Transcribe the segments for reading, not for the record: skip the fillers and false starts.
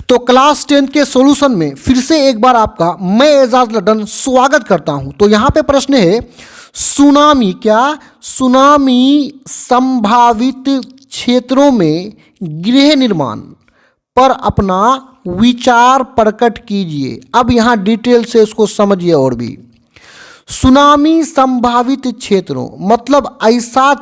तो क्लास 10 के सॉल्यूशन में फिर से एक बार आपका मैं एजाज लड्डन स्वागत करता हूं। तो यहाँ पे प्रश्न है सुनामी संभावित क्षेत्रों में गृह निर्माण पर अपना विचार प्रकट कीजिए। अब यहाँ डिटेल से उसको समझिए। और भी सुनामी संभावित क्षेत्रों मतलब ऐसा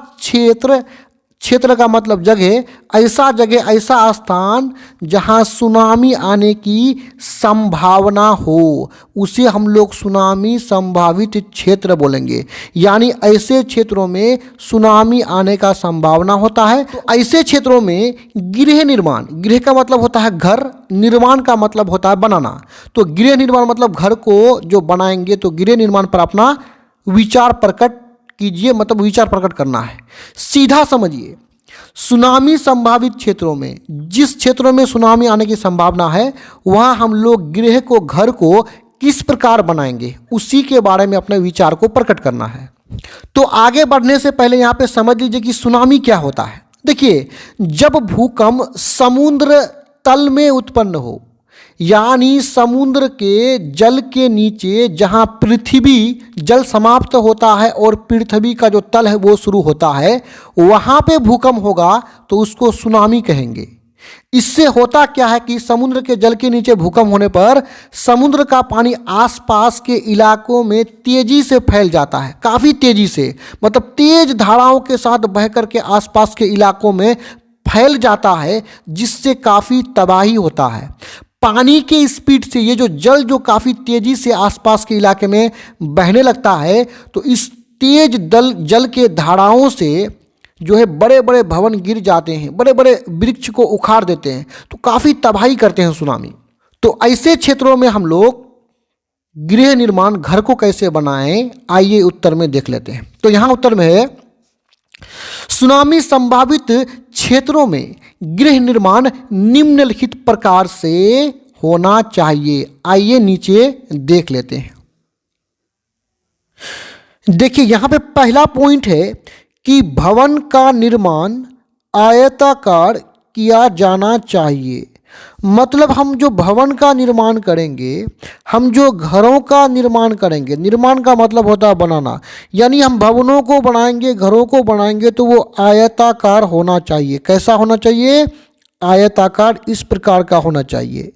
क्षेत्र का मतलब जगह, ऐसा जगह, ऐसा स्थान जहां सुनामी आने की संभावना हो, उसे हम लोग सुनामी संभावित क्षेत्र बोलेंगे। यानी ऐसे क्षेत्रों में सुनामी आने का संभावना होता है। तो ऐसे क्षेत्रों में गृह निर्माण, गृह का मतलब होता है घर, निर्माण का मतलब होता है बनाना। तो गृह निर्माण मतलब घर को जो बनाएंगे, तो गृह निर्माण पर अपना विचार प्रकट कीजिए, मतलब विचार प्रकट करना है। सीधा समझिए, सुनामी संभावित क्षेत्रों में, जिस क्षेत्रों में सुनामी आने की संभावना है, वहां हम लोग गृह को, घर को किस प्रकार बनाएंगे, उसी के बारे में अपने विचार को प्रकट करना है। तो आगे बढ़ने से पहले यहां पे समझ लीजिए कि सुनामी क्या होता है। देखिए, जब भूकंप समुद्र तल में उत्पन्न हो, यानी समुद्र के जल के नीचे जहां पृथ्वी जल समाप्त होता है और पृथ्वी का जो तल है वो शुरू होता है, वहां पे भूकंप होगा तो उसको सुनामी कहेंगे। इससे होता क्या है कि समुद्र के जल के नीचे भूकंप होने पर समुद्र का पानी आसपास के इलाकों में तेजी से फैल जाता है, काफ़ी तेजी से, मतलब तेज धाराओं के साथ बह करके आसपास के इलाकों में फैल जाता है, जिससे काफ़ी तबाही होता है। पानी के स्पीड से ये जो जल जो काफ़ी तेज़ी से आसपास के इलाके में बहने लगता है, तो इस तेज जल के धाराओं से जो है बड़े बड़े भवन गिर जाते हैं, बड़े बड़े वृक्ष को उखाड़ देते हैं, तो काफ़ी तबाही करते हैं सुनामी। तो ऐसे क्षेत्रों में हम लोग गृह निर्माण, घर को कैसे बनाएं, आइए उत्तर में देख लेते हैं। तो यहाँ उत्तर में है सुनामी संभावित क्षेत्रों में गृह निर्माण निम्नलिखित प्रकार से होना चाहिए। आइए नीचे देख लेते हैं। देखिए, यहां पे पहला पॉइंट है कि भवन का निर्माण आयताकार किया जाना चाहिए। मतलब हम जो भवन का निर्माण करेंगे, हम जो घरों का निर्माण करेंगे, निर्माण का मतलब होता है बनाना, यानी हम भवनों को बनाएंगे, घरों को बनाएंगे, तो वो आयताकार होना चाहिए। कैसा होना चाहिए? आयताकार, इस प्रकार का होना चाहिए।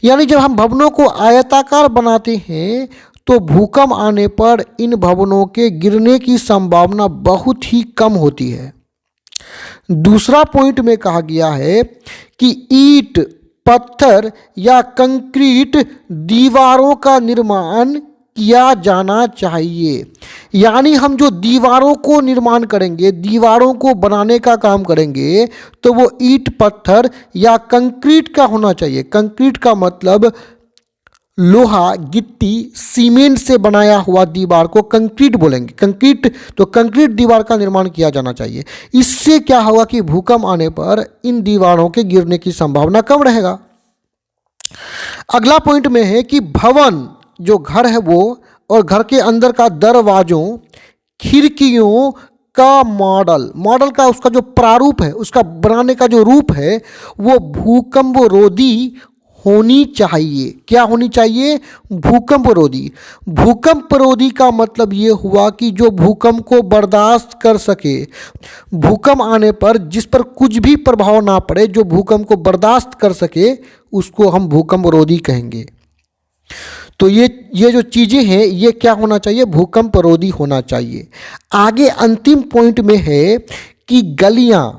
यानी जब हम भवनों को आयताकार बनाते हैं तो भूकंप आने पर इन भवनों के गिरने की संभावना बहुत ही कम होती है। दूसरा पॉइंट में कहा गया है कि ईंट, पत्थर या कंक्रीट दीवारों का निर्माण किया जाना चाहिए। यानी हम जो दीवारों को निर्माण करेंगे, दीवारों को बनाने का काम करेंगे, तो वो ईंट, पत्थर या कंक्रीट का होना चाहिए। कंक्रीट का मतलब लोहा, गिट्टी, सीमेंट से बनाया हुआ दीवार को कंक्रीट बोलेंगे। कंक्रीट, तो कंक्रीट दीवार का निर्माण किया जाना चाहिए। इससे क्या होगा कि भूकंप आने पर इन दीवारों के गिरने की संभावना कम रहेगा। अगला पॉइंट में है कि भवन, जो घर है वो, और घर के अंदर का दरवाजों, खिड़कियों का मॉडल का उसका जो प्रारूप है, उसका बनाने का जो रूप है, वो भूकंप रोधी होनी चाहिए। क्या होनी चाहिए? भूकंप रोधी। भूकंप रोधी का मतलब ये हुआ कि जो भूकंप को बर्दाश्त कर सके, भूकंप आने पर जिस पर कुछ भी प्रभाव ना पड़े, जो भूकंप को बर्दाश्त कर सके, उसको हम भूकंप रोधी कहेंगे। तो ये जो चीज़ें हैं, ये क्या होना चाहिए? भूकंप रोधी होना चाहिए। आगे अंतिम पॉइंट में है कि गलियां,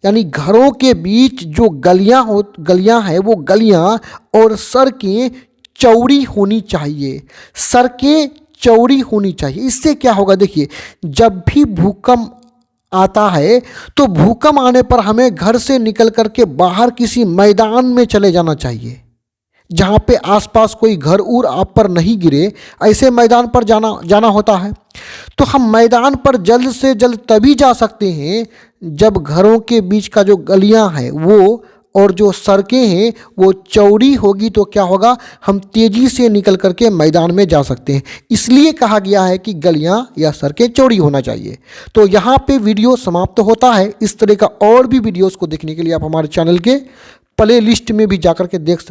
यानी घरों के बीच जो गलियां हैं, वो गलियां और सड़कें चौड़ी होनी चाहिए। सड़कें चौड़ी होनी चाहिए। इससे क्या होगा? देखिए, जब भी भूकंप आता है तो भूकंप आने पर हमें घर से निकल करके बाहर किसी मैदान में चले जाना चाहिए, जहाँ पे आसपास कोई घर उर आप पर नहीं गिरे, ऐसे मैदान पर जाना होता है। तो हम मैदान पर जल्द से जल्द तभी जा सकते हैं जब घरों के बीच का जो गलियां हैं वो और जो सड़कें हैं वो चौड़ी होगी। तो क्या होगा? हम तेज़ी से निकल करके मैदान में जा सकते हैं। इसलिए कहा गया है कि गलियां या सड़कें चौड़ी होना चाहिए। तो यहाँ पे वीडियो समाप्त होता है। इस तरह का और भी वीडियोस को देखने के लिए आप हमारे चैनल के प्ले लिस्ट में भी जाकर के देख सकते हैं।